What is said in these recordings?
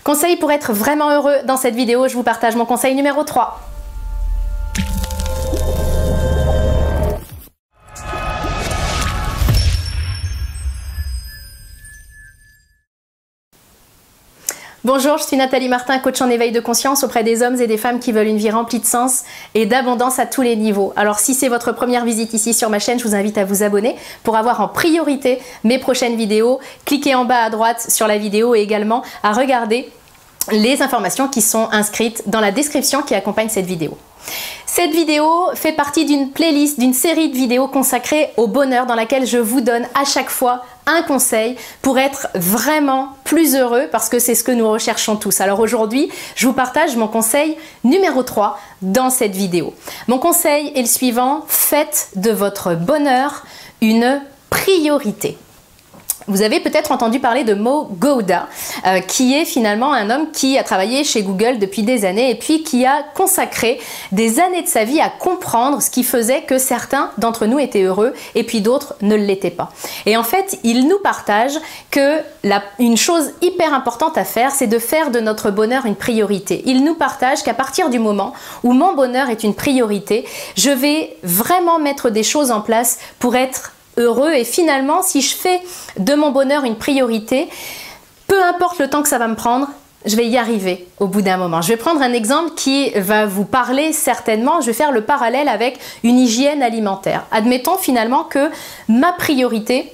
Conseil pour être vraiment heureux dans cette vidéo, je vous partage mon conseil numéro 3. Bonjour, je suis Nathalie Martin, coach en éveil de conscience auprès des hommes et des femmes qui veulent une vie remplie de sens et d'abondance à tous les niveaux. Alors si c'est votre première visite ici sur ma chaîne, je vous invite à vous abonner pour avoir en priorité mes prochaines vidéos. Cliquez en bas à droite sur la vidéo et également à regarder les informations qui sont inscrites dans la description qui accompagne cette vidéo. Cette vidéo fait partie d'une playlist, d'une série de vidéos consacrées au bonheur dans laquelle je vous donne à chaque fois un conseil pour être vraiment plus heureux parce que c'est ce que nous recherchons tous. Alors aujourd'hui, je vous partage mon conseil numéro 3 dans cette vidéo. Mon conseil est le suivant, faites de votre bonheur une priorité. Vous avez peut-être entendu parler de Mo Gawdat, qui est finalement un homme qui a travaillé chez Google depuis des années et puis qui a consacré des années de sa vie à comprendre ce qui faisait que certains d'entre nous étaient heureux et puis d'autres ne l'étaient pas. Et en fait, il nous partage que une chose hyper importante à faire, c'est de faire de notre bonheur une priorité. Il nous partage qu'à partir du moment où mon bonheur est une priorité, je vais vraiment mettre des choses en place pour être heureux et finalement si je fais de mon bonheur une priorité, peu importe le temps que ça va me prendre, je vais y arriver au bout d'un moment. Je vais prendre un exemple qui va vous parler certainement, je vais faire le parallèle avec une hygiène alimentaire. Admettons finalement que ma priorité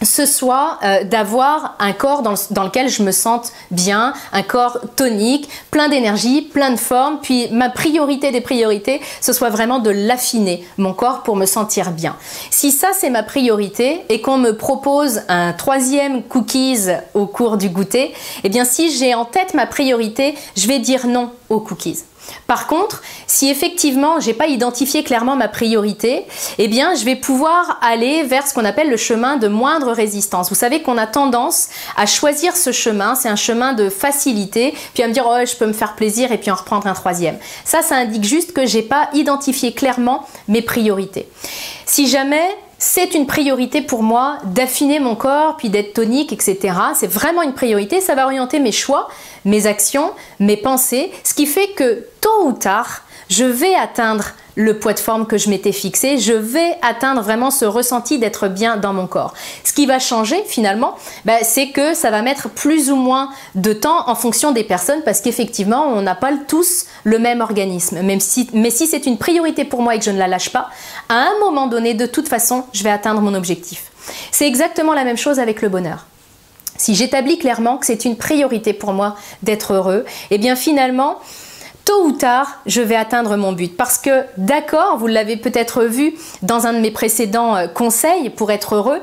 ce soit d'avoir un corps dans lequel je me sente bien, un corps tonique, plein d'énergie, plein de forme, puis ma priorité des priorités, ce soit vraiment de l'affiner, mon corps, pour me sentir bien. Si ça c'est ma priorité et qu'on me propose un 3e cookies au cours du goûter, eh bien si j'ai en tête ma priorité, je vais dire non aux cookies. Par contre, si effectivement j'ai pas identifié clairement ma priorité, eh bien je vais pouvoir aller vers ce qu'on appelle le chemin de moindre résistance. Vous savez qu'on a tendance à choisir ce chemin, c'est un chemin de facilité, puis à me dire oh je peux me faire plaisir et puis en reprendre un 3e. Ça indique juste que j'ai pas identifié clairement mes priorités. Si jamais c'est une priorité pour moi d'affiner mon corps, puis d'être tonique, etc. C'est vraiment une priorité, ça va orienter mes choix, mes actions, mes pensées, ce qui fait que tôt ou tard, je vais atteindre le poids de forme que je m'étais fixé, je vais atteindre vraiment ce ressenti d'être bien dans mon corps. Ce qui va changer finalement, c'est que ça va mettre plus ou moins de temps en fonction des personnes parce qu'effectivement, on n'a pas tous le même organisme. Mais si c'est une priorité pour moi et que je ne la lâche pas, à un moment donné, de toute façon, je vais atteindre mon objectif. C'est exactement la même chose avec le bonheur. Si j'établis clairement que c'est une priorité pour moi d'être heureux, et bien finalement, tôt ou tard, je vais atteindre mon but. Parce que, d'accord, vous l'avez peut-être vu dans un de mes précédents conseils pour être heureux,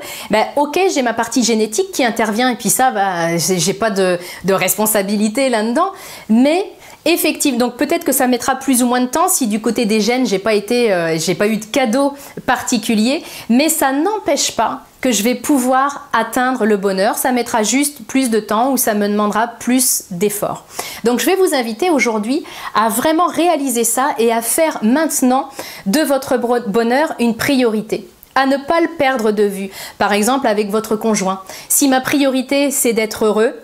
ok, j'ai ma partie génétique qui intervient et puis ça, j'ai pas de responsabilité là-dedans, mais effectivement, donc peut-être que ça mettra plus ou moins de temps si du côté des gènes, j'ai pas eu de cadeau particulier, mais ça n'empêche pas que je vais pouvoir atteindre le bonheur. Ça mettra juste plus de temps ou ça me demandera plus d'efforts. Donc je vais vous inviter aujourd'hui à vraiment réaliser ça et à faire maintenant de votre bonheur une priorité. À ne pas le perdre de vue. Par exemple avec votre conjoint. Si ma priorité c'est d'être heureux,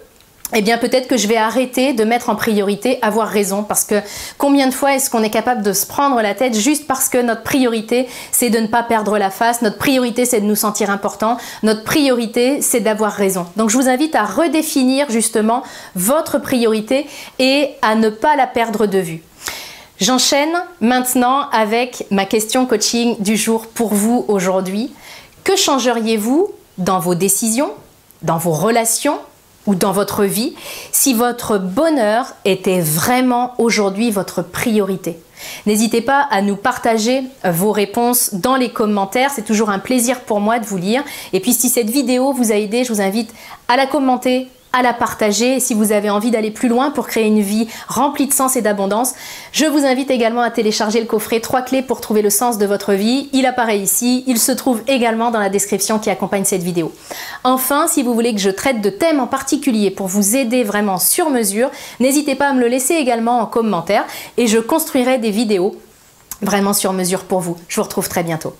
eh bien peut-être que je vais arrêter de mettre en priorité avoir raison parce que combien de fois est-ce qu'on est capable de se prendre la tête juste parce que notre priorité c'est de ne pas perdre la face, notre priorité c'est de nous sentir important, notre priorité c'est d'avoir raison. Donc je vous invite à redéfinir justement votre priorité et à ne pas la perdre de vue. J'enchaîne maintenant avec ma question coaching du jour pour vous aujourd'hui. Que changeriez-vous dans vos décisions, dans vos relations ou dans votre vie, si votre bonheur était vraiment aujourd'hui votre priorité? N'hésitez pas à nous partager vos réponses dans les commentaires, c'est toujours un plaisir pour moi de vous lire. Et puis si cette vidéo vous a aidé, je vous invite à la commenter, à la partager. Et si vous avez envie d'aller plus loin pour créer une vie remplie de sens et d'abondance, je vous invite également à télécharger le coffret 3 clés pour trouver le sens de votre vie. Il apparaît ici, il se trouve également dans la description qui accompagne cette vidéo. Enfin, si vous voulez que je traite de thèmes en particulier pour vous aider vraiment sur mesure, n'hésitez pas à me le laisser également en commentaire et je construirai des vidéos vraiment sur mesure pour vous. Je vous retrouve très bientôt.